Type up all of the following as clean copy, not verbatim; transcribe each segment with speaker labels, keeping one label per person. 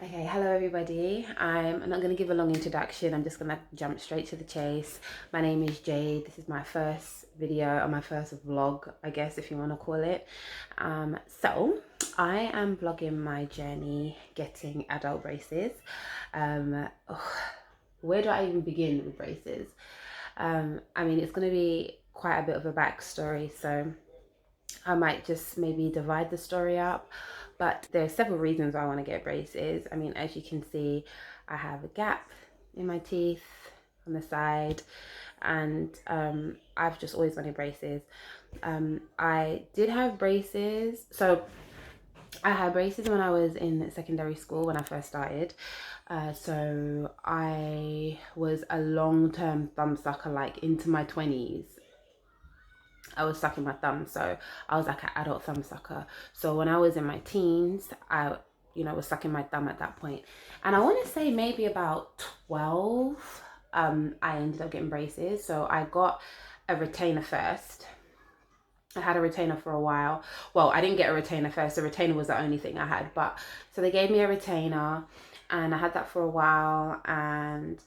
Speaker 1: Okay, hello everybody. I'm not going to give a long introduction. I'm just going to jump straight to the chase. My name is Jade. This is my first video or my first vlog, I guess, if you want to call it. So I am vlogging my journey getting adult braces. Where do I even begin with braces? I mean, it's going to be quite a bit of a backstory, so I might just maybe divide the story up. But there are several reasons why I want to get braces. I mean, as you can see, I have a gap in my teeth on the side, and I've just always wanted braces. I did have braces. So I had braces when I was in secondary school when I first started. So I was a long-term thumb sucker, like into my 20s. I was sucking my thumb, so I was like an adult thumb sucker. So when I was in my teens, I was sucking my thumb at that point. And I want to say maybe about 12, I ended up getting braces. So I got a retainer first. I had a retainer for a while. Well, I didn't get a retainer first. The retainer was the only thing I had. But so they gave me a retainer and I had that for a while. And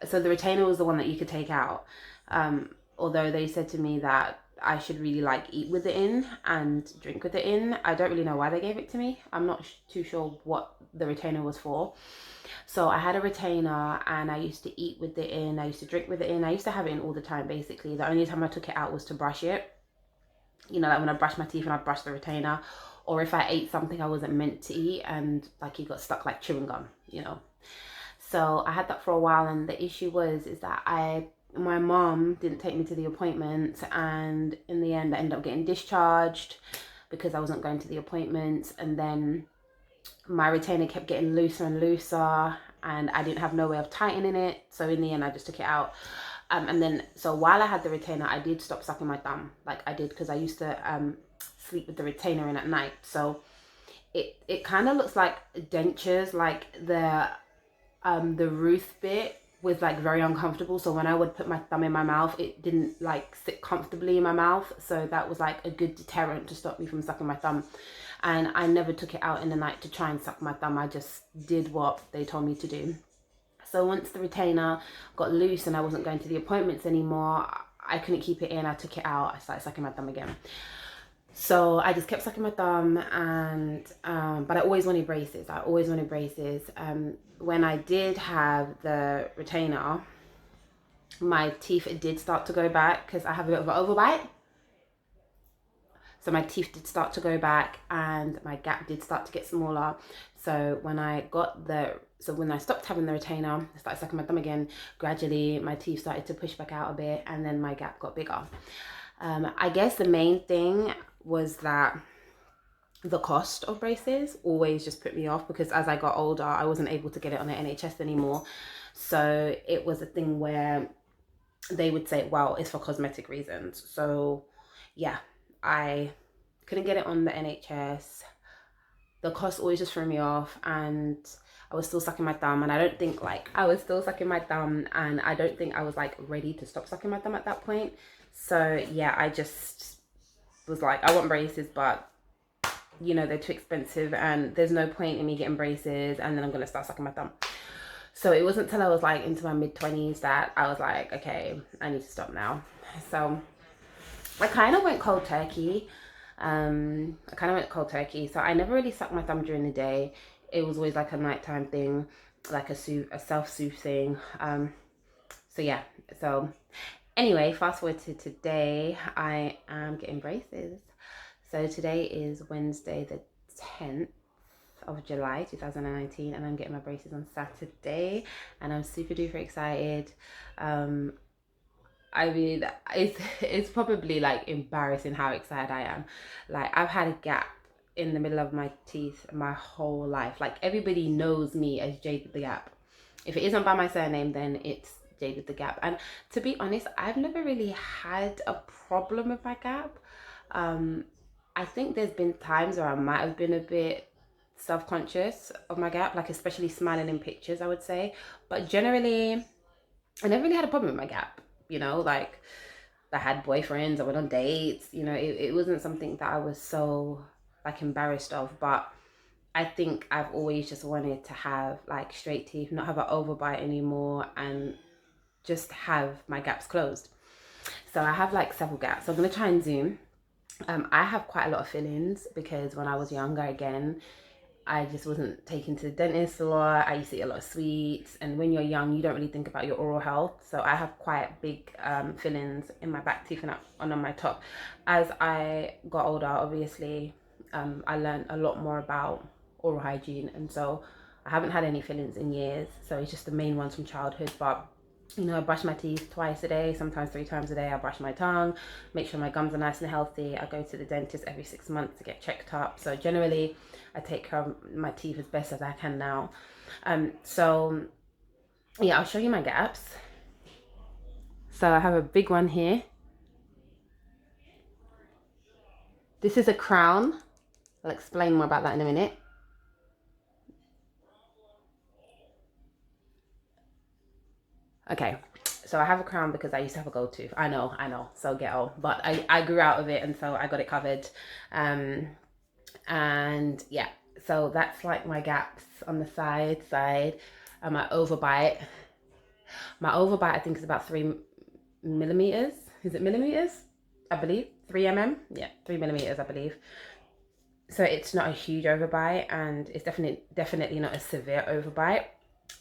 Speaker 1: so the retainer was the one that you could take out. Although they said to me that I should really like eat with it in and drink with it in. I don't really know why they gave it to me. I'm not too sure what the retainer was for. So I had a retainer and I used to eat with it in. I used to drink with it in. I used to have it in all the time, basically. The only time I took it out was to brush it. Like when I brush my teeth and I brush the retainer, or if I ate something I wasn't meant to eat and like it got stuck like chewing gum. So I had that for a while, and the issue is that my mom didn't take me to the appointments, and in the end I ended up getting discharged because I wasn't going to the appointments, and then my retainer kept getting looser and looser and I didn't have no way of tightening it. So in the end I just took it out. And then, so while I had the retainer, I did stop sucking my thumb. Like I did, because I used to sleep with the retainer in at night. So it kind of looks like dentures, like the roof bit was like very uncomfortable. So when I would put my thumb in my mouth, it didn't like sit comfortably in my mouth. So that was like a good deterrent to stop me from sucking my thumb. And I never took it out in the night to try and suck my thumb. I just did what they told me to do. So once the retainer got loose and I wasn't going to the appointments anymore, I couldn't keep it in. I took it out. I started sucking my thumb again. So I just kept sucking my thumb, and but I always wanted braces. I always wanted braces. When I did have the retainer, my teeth did start to go back because I have a bit of an overbite. So my teeth did start to go back and my gap did start to get smaller. So when I stopped having the retainer, I started sucking my thumb again. Gradually, my teeth started to push back out a bit, and then my gap got bigger. I guess the main thing was that the cost of braces always just put me off, because as I got older, I wasn't able to get it on the NHS anymore. So it was a thing where they would say, well, it's for cosmetic reasons. So yeah, I couldn't get it on the NHS. The cost always just threw me off, and I was still sucking my thumb, and I don't think I was still sucking my thumb, and I don't think I was like ready to stop sucking my thumb at that point. So yeah, I just was like, I want braces, but they're too expensive and there's no point in me getting braces and then I'm gonna start sucking my thumb. So it wasn't until I was like into my mid-20s that I was like, okay, I need to stop now. So I kind of went cold turkey. So I never really sucked my thumb during the day. It was always like a nighttime thing, like a self-soothe thing. So yeah. So anyway, fast forward to today, I am getting braces. So today is Wednesday the 10th of July 2019, and I'm getting my braces on Saturday, and I'm super duper excited. I mean, it's probably like embarrassing how excited I am. Like, I've had a gap in the middle of my teeth my whole life. Like, everybody knows me as Jade with the Gap. If it isn't by my surname, then it's Jade with the Gap. And to be honest, I've never really had a problem with my gap. I think there's been times where I might have been a bit self-conscious of my gap, like especially smiling in pictures, I would say. But generally, I never really had a problem with my gap. Like I had boyfriends, I went on dates. It wasn't something that I was so like embarrassed of. But I think I've always just wanted to have like straight teeth, not have an overbite anymore, and just have my gaps closed. So I have like several gaps. So I'm gonna try and zoom. I have quite a lot of fillings because when I was younger, again, I just wasn't taken to the dentist a lot. I used to eat a lot of sweets, and when you're young, you don't really think about your oral health. So I have quite big fillings in my back teeth and on my top. As I got older, obviously, I learned a lot more about oral hygiene, and so I haven't had any fillings in years. So it's just the main ones from childhood, but you know, I brush my teeth twice a day, sometimes 3 times a day. I brush my tongue, make sure my gums are nice and healthy. I go to the dentist every 6 months to get checked up. So generally, I take care of my teeth as best as I can now. So yeah, I'll show you my gaps. So I have a big one here. This is a crown. I'll explain more about that in a minute. Okay, so I have a crown because I used to have a gold tooth. I know, so ghetto. But I grew out of it, and so I got it covered. And yeah, so that's like my gaps on the side, and my overbite. My overbite, I think, is about 3 millimeters. Is it millimeters? I believe 3 mm. Yeah, 3 millimeters, I believe. So it's not a huge overbite, and it's definitely not a severe overbite.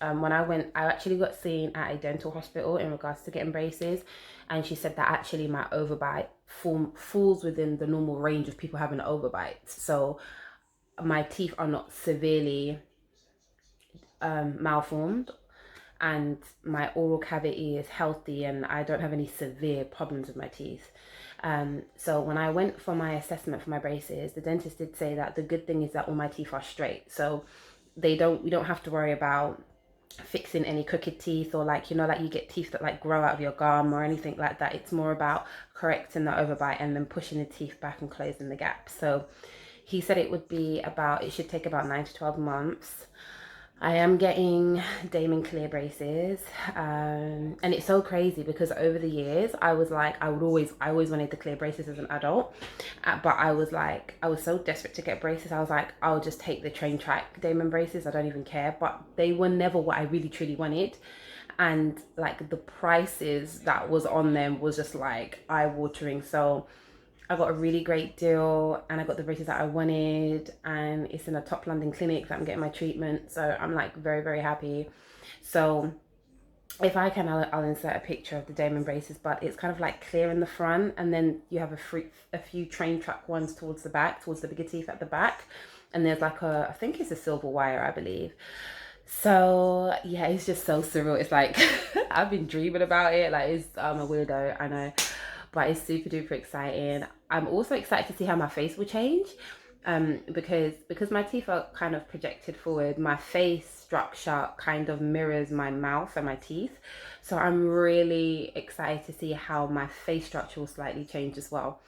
Speaker 1: When I actually got seen at a dental hospital in regards to getting braces, and she said that actually my overbite falls within the normal range of people having overbites. So my teeth are not severely malformed, and my oral cavity is healthy, and I don't have any severe problems with my teeth. So when I went for my assessment for my braces, the dentist did say that the good thing is that all my teeth are straight. So we don't have to worry about fixing any crooked teeth, or like, you know, like you get teeth that like grow out of your gum or anything like that. It's more about correcting the overbite and then pushing the teeth back and closing the gap. So he said it should take about 9 to 12 months. I am getting Damon clear braces, and it's so crazy because over the years I was like, I always wanted the clear braces as an adult, but I was so desperate to get braces. I was like, I'll just take the train track Damon braces, I don't even care. But they were never what I really truly wanted, and like the prices that was on them was just like eye-watering. So I got a really great deal, and I got the braces that I wanted, and it's in a top London clinic that I'm getting my treatment. So I'm like very, very happy. So if I can, I'll insert a picture of the Damon braces, but it's kind of like clear in the front, and then you have a few train track ones towards the back, towards the bigger teeth at the back. And there's like I think it's a silver wire, I believe. So yeah, it's just so surreal. It's like I've been dreaming about it. Like I'm a weirdo, I know, but it's super duper exciting. I'm also excited to see how my face will change, because my teeth are kind of projected forward. My face structure kind of mirrors my mouth and my teeth, so I'm really excited to see how my face structure will slightly change as well.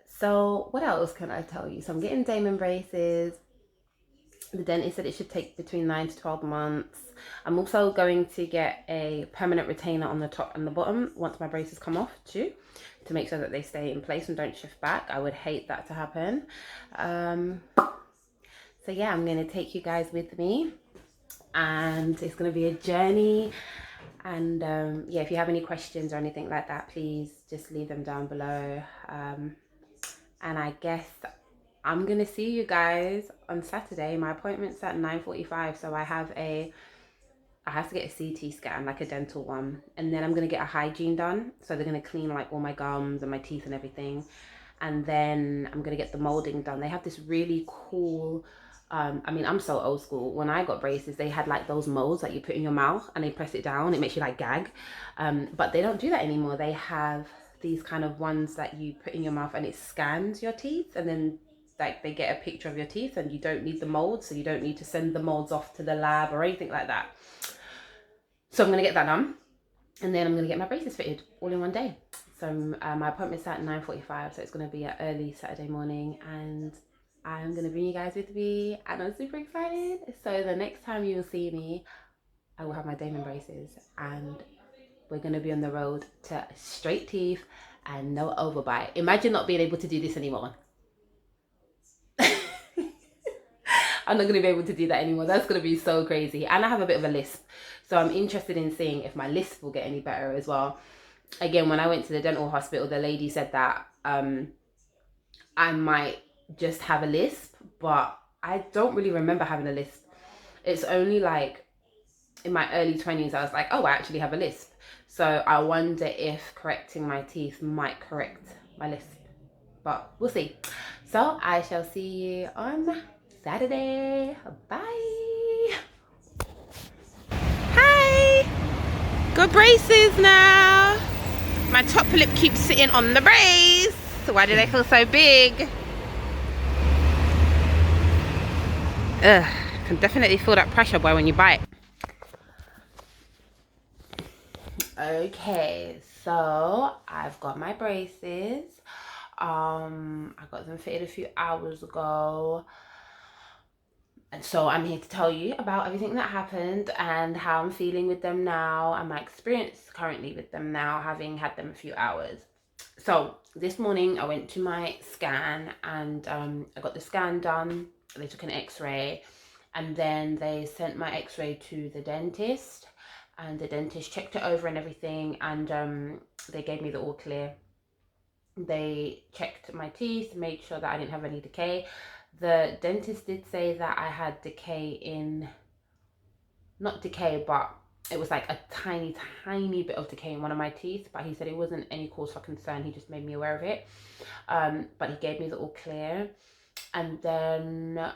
Speaker 1: So what else can I tell you? So I'm getting Damon braces. The dentist said it should take between 9 to 12 months. I'm also going to get a permanent retainer on the top and the bottom once my braces come off too, to make sure that they stay in place and don't shift back. I would hate that to happen. So yeah, I'm going to take you guys with me, and it's going to be a journey. And yeah, if you have any questions or anything like that, please just leave them down below. And I guess I'm going to see you guys on Saturday. My appointment's at 9:45, so I have to get a CT scan, like a dental one, and then I'm going to get a hygiene done. So they're going to clean like all my gums and my teeth and everything, and then I'm going to get the molding done. They have this really cool, I mean, I'm so old school. When I got braces, they had like those molds that you put in your mouth and they press it down. It makes you like gag, but they don't do that anymore. They have these kind of ones that you put in your mouth and it scans your teeth, and then like they get a picture of your teeth, and you don't need the molds, so you don't need to send the molds off to the lab or anything like that. So I'm going to get that done, and then I'm going to get my braces fitted all in one day. So my appointment's at 9:45, so it's going to be an early Saturday morning, and I'm going to bring you guys with me, and I'm super excited. So the next time you'll see me, I will have my Damon braces, and we're going to be on the road to straight teeth and no overbite. Imagine not being able to do this anymore. I'm not going to be able to do that anymore. That's going to be so crazy. And I have a bit of a lisp. So I'm interested in seeing if my lisp will get any better as well. Again, when I went to the dental hospital, the lady said that I might just have a lisp, but I don't really remember having a lisp. It's only like in my early 20s, I was like, oh, I actually have a lisp. So I wonder if correcting my teeth might correct my lisp, but we'll see. So I shall see you on Saturday. Bye. Hi. Got braces now. My top lip keeps sitting on the brace. Why do they feel so big? Ugh, can definitely feel that pressure, boy, when you bite. Okay, so I've got my braces. I got them fitted a few hours ago. And so I'm here to tell you about everything that happened and how I'm feeling with them now and my experience currently with them now, having had them a few hours. So this morning I went to my scan and I got the scan done. They took an x-ray and then they sent my x-ray to the dentist, and the dentist checked it over and everything, and they gave me the all clear. They checked my teeth, made sure that I didn't have any decay. The dentist did say that I had decay in, not decay, but it was like a tiny bit of decay in one of my teeth, but he said it wasn't any cause for concern. He just made me aware of it. But he gave me the all clear. And then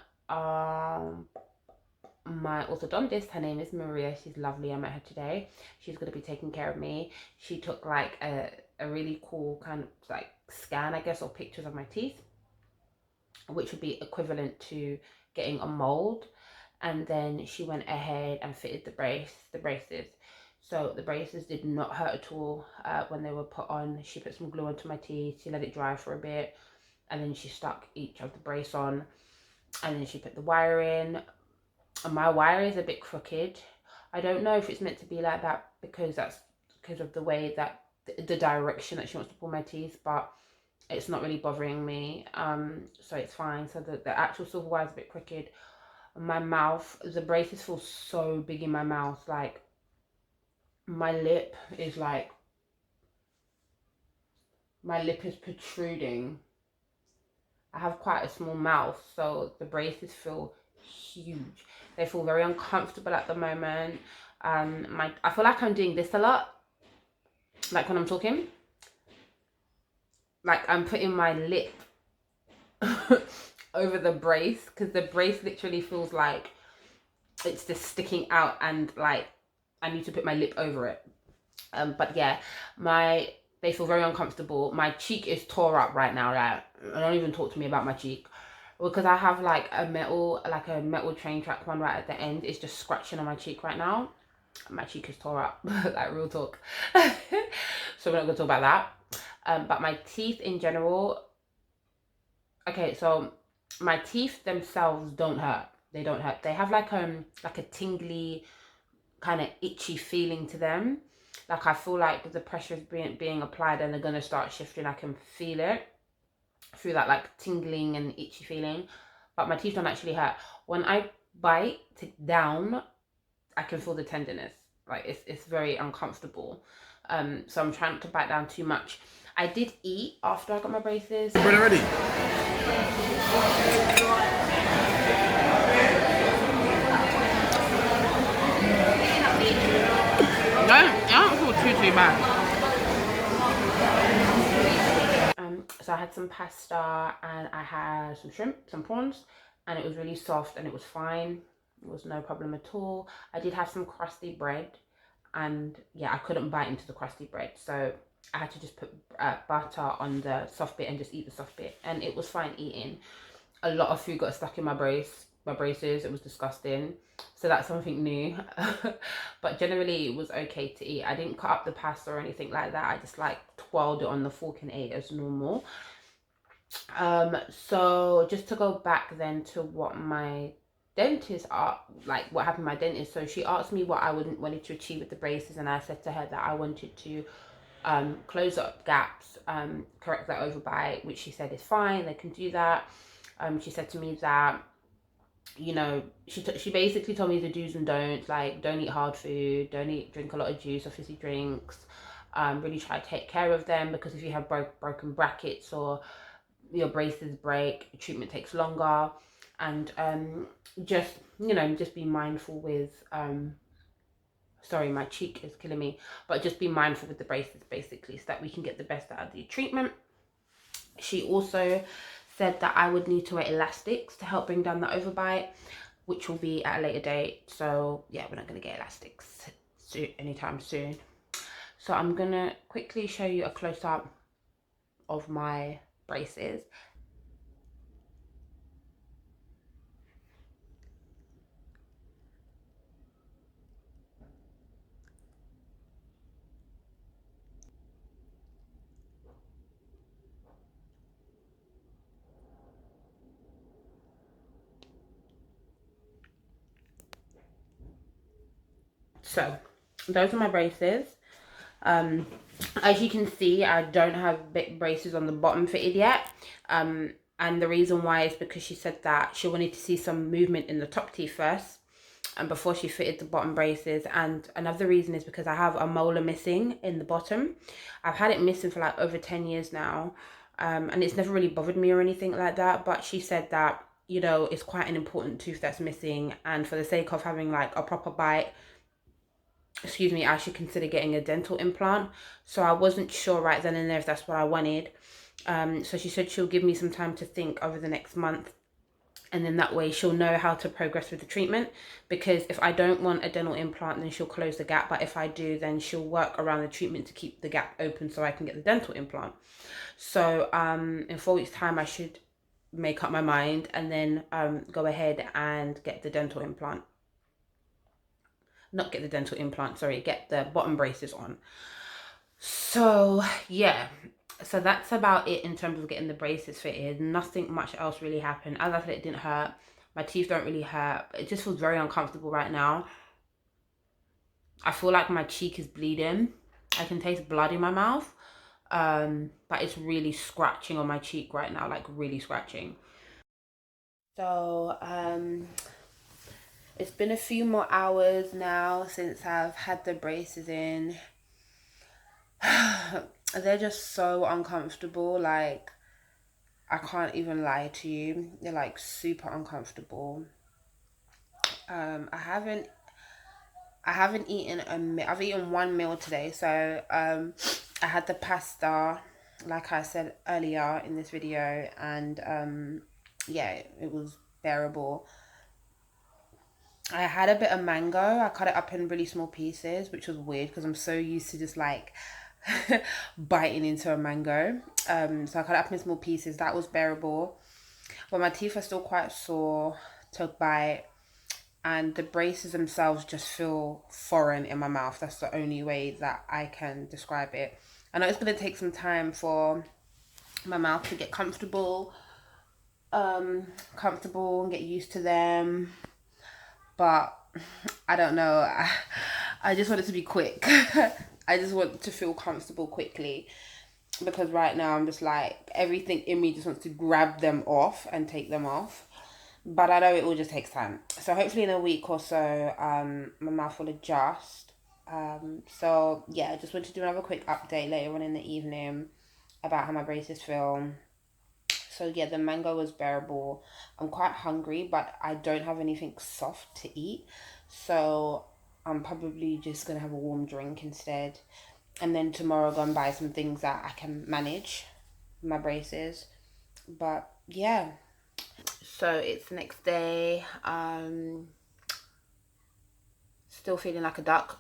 Speaker 1: my orthodontist, her name is Maria, she's lovely, I met her today. She's going to be taking care of me. She took like a really cool kind of like scan, I guess, or pictures of my teeth, which would be equivalent to getting a mold. And then she went ahead and fitted the braces. So the braces did not hurt at all when they were put on. She put some glue onto my teeth, she let it dry for a bit, and then she stuck each of the brace on, and then she put the wire in. And my wire is a bit crooked. I don't know if it's meant to be like that because of the way that the direction that she wants to pull my teeth, but it's not really bothering me, so it's fine. So the actual silver wire is a bit crooked. My mouth, the braces feel so big in my mouth, like my lip is protruding. I have quite a small mouth, so the braces feel huge. They feel very uncomfortable at the moment. I feel like I'm doing this a lot, like when I'm talking, like I'm putting my lip over the brace, because the brace literally feels like it's just sticking out, and like I need to put my lip over it. But yeah, they feel very uncomfortable. My cheek is tore up right now. Like, don't even talk to me about my cheek, because I have like a metal train track one right at the end. It's just scratching on my cheek right now. My cheek is tore up, like real talk. So we're not gonna talk about that. But my teeth in general. Okay, so my teeth themselves don't hurt. They don't hurt. They have like a tingly, kind of itchy feeling to them. Like I feel like the pressure is being applied and they're gonna start shifting. I can feel it through that like tingling and itchy feeling, but my teeth don't actually hurt. When I bite down, I can feel the tenderness. Like it's very uncomfortable. So I'm trying not to bite down too much. I did eat after I got my braces.
Speaker 2: We're ready.
Speaker 1: I don't feel too bad. So I had some pasta and I had some shrimp, some prawns, and it was really soft and it was fine. It was no problem at all. I did have some crusty bread, and yeah, I couldn't bite into the crusty bread, so I had to just put butter on the soft bit and just eat the soft bit, and it was fine eating. A lot of food got stuck in my braces. It was disgusting, so that's something new. But generally it was okay to eat. I didn't cut up the pasta or anything like that. I just like twirled it on the fork and ate as normal. So just to go back then to what my dentist what happened to my dentist. So she asked me what I wanted to achieve with the braces, and I said to her that I wanted to close up gaps, correct that overbite, which she said is fine, they can do that. She said to me that you know, she basically told me the do's and don'ts, like don't eat hard food, drink a lot of juice or fizzy drinks. Really try to take care of them, because if you have broken brackets or your braces break, treatment takes longer. And just, you know, just be mindful with sorry, my cheek is killing me, but just be mindful with the braces basically, so that we can get the best out of the treatment. She also said that I would need to wear elastics to help bring down the overbite, which will be at a later date. So yeah, we're not going to get elastics anytime soon. So I'm going to quickly show you a close-up of my braces. So those are my braces. Um, as you can see, I don't have big braces on the bottom fitted yet. And the reason why is because she said that she wanted to see some movement in the top teeth first, and before she fitted the bottom braces. And another reason is because I have a molar missing in the bottom. I've had it missing for like over 10 years now. And it's never really bothered me or anything like that. But she said that, you know, it's quite an important tooth that's missing. And for the sake of having like a proper bite, excuse me, I should consider getting a dental implant. So I wasn't sure right then and there if that's what I wanted. So she said she'll give me some time to think over the next month, and then that way she'll know how to progress with the treatment. Because if I don't want a dental implant, then she'll close the gap, but if I do, then she'll work around the treatment to keep the gap open so I can get the dental implant. So in 4 weeks time I should make up my mind, and then go ahead and get the dental implant. Not get the dental implant, sorry, get the bottom braces on. So yeah, so that's about it in terms of getting the braces fitted. Nothing much else really happened. As I said, it didn't hurt. My teeth don't really hurt. It just feels very uncomfortable right now. I feel like my cheek is bleeding. I can taste blood in my mouth. But it's really scratching on my cheek right now, like really scratching. So it's been a few more hours now since I've had the braces in. They're just so uncomfortable. Like, I can't even lie to you. They're like super uncomfortable. I haven't eaten a meal. I've eaten one meal today. So I had the pasta, like I said earlier in this video, and yeah, it was bearable. I had a bit of mango. I cut it up in really small pieces, which was weird because I'm so used to just like biting into a mango. So I cut it up in small pieces. That was bearable. But my teeth are still quite sore to bite, and the braces themselves just feel foreign in my mouth. That's the only way that I can describe it. I know it's gonna take some time for my mouth to get comfortable and get used to them, but I don't know. I just want it to be quick. I just want to feel comfortable quickly, because right now I'm just like, everything in me just wants to grab them off and take them off. But I know it all just takes time. So hopefully in a week or so, my mouth will adjust. So yeah, I just want to do another quick update later on in the evening about how my braces feel. So yeah, the mango was bearable. I'm quite hungry, but I don't have anything soft to eat. So I'm probably just gonna have a warm drink instead. And then tomorrow I'll go and buy some things that I can manage my braces. But yeah. So it's the next day. Still feeling like a duck.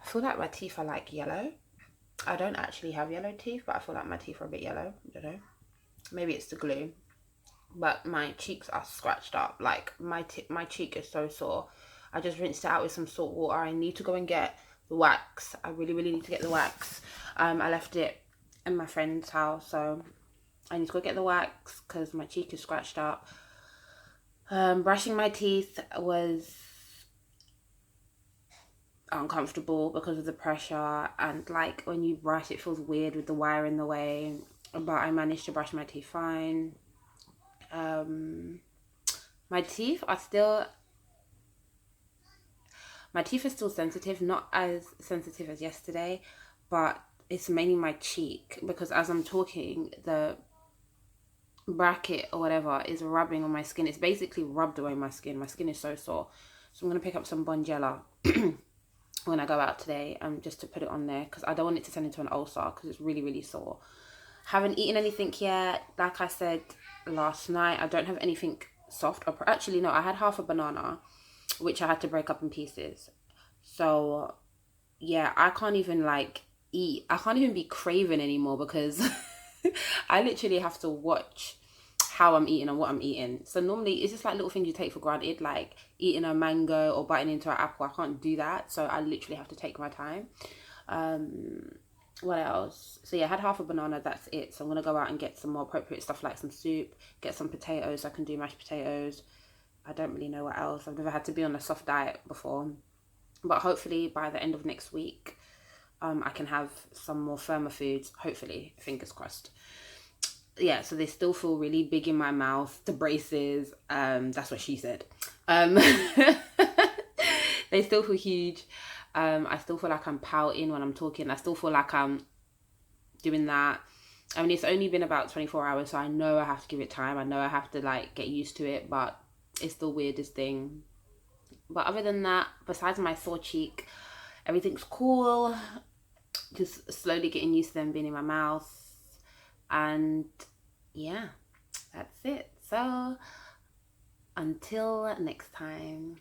Speaker 1: I feel like my teeth are like yellow. I don't actually have yellow teeth, but I feel like my teeth are a bit yellow. I don't know. Maybe it's the glue. But my cheeks are scratched up. Like my cheek is so sore. I just rinsed it out with some salt water. I need to go and get the wax. I really need to get the wax. I left it in my friend's house, so I need to go get the wax because my cheek is scratched up. Brushing my teeth was uncomfortable because of the pressure, and like when you brush it feels weird with the wire in the way, but I managed to brush my teeth fine. My teeth are still my teeth are still sensitive, not as sensitive as yesterday, but it's mainly my cheek, because as I'm talking, the bracket or whatever is rubbing on my skin. It's basically rubbed away my skin. My skin is so sore. So I'm going to pick up some Bonjela when I go out today, just to put it on there, because I don't want it to turn into an ulcer, because it's really, really sore. Haven't eaten anything yet. Like I said last night, I don't have anything soft. Or actually, no, I had half a banana, which I had to break up in pieces. So yeah, I can't even like eat. I can't even be craving anymore, because I literally have to watch how I'm eating and what I'm eating. So normally it's just like little things you take for granted, like eating a mango or biting into an apple. I can't do that, so I literally have to take my time. What else? So yeah, I had half a banana, that's it. So I'm gonna go out and get some more appropriate stuff, like some soup, get some potatoes. I can do mashed potatoes. I don't really know what else. I've never had to be on a soft diet before, but hopefully by the end of next week, I can have some more firmer foods, hopefully, fingers crossed. Yeah, so they still feel really big in my mouth, the braces. That's what she said. They still feel huge. I still feel like I'm pouting when I'm talking. I still feel like I'm doing that. I mean, it's only been about 24 hours, so I know I have to give it time. I know I have to like get used to it, but it's the weirdest thing. But other than that, besides my sore cheek, everything's cool. Just slowly getting used to them being in my mouth. And yeah, that's it. So until next time.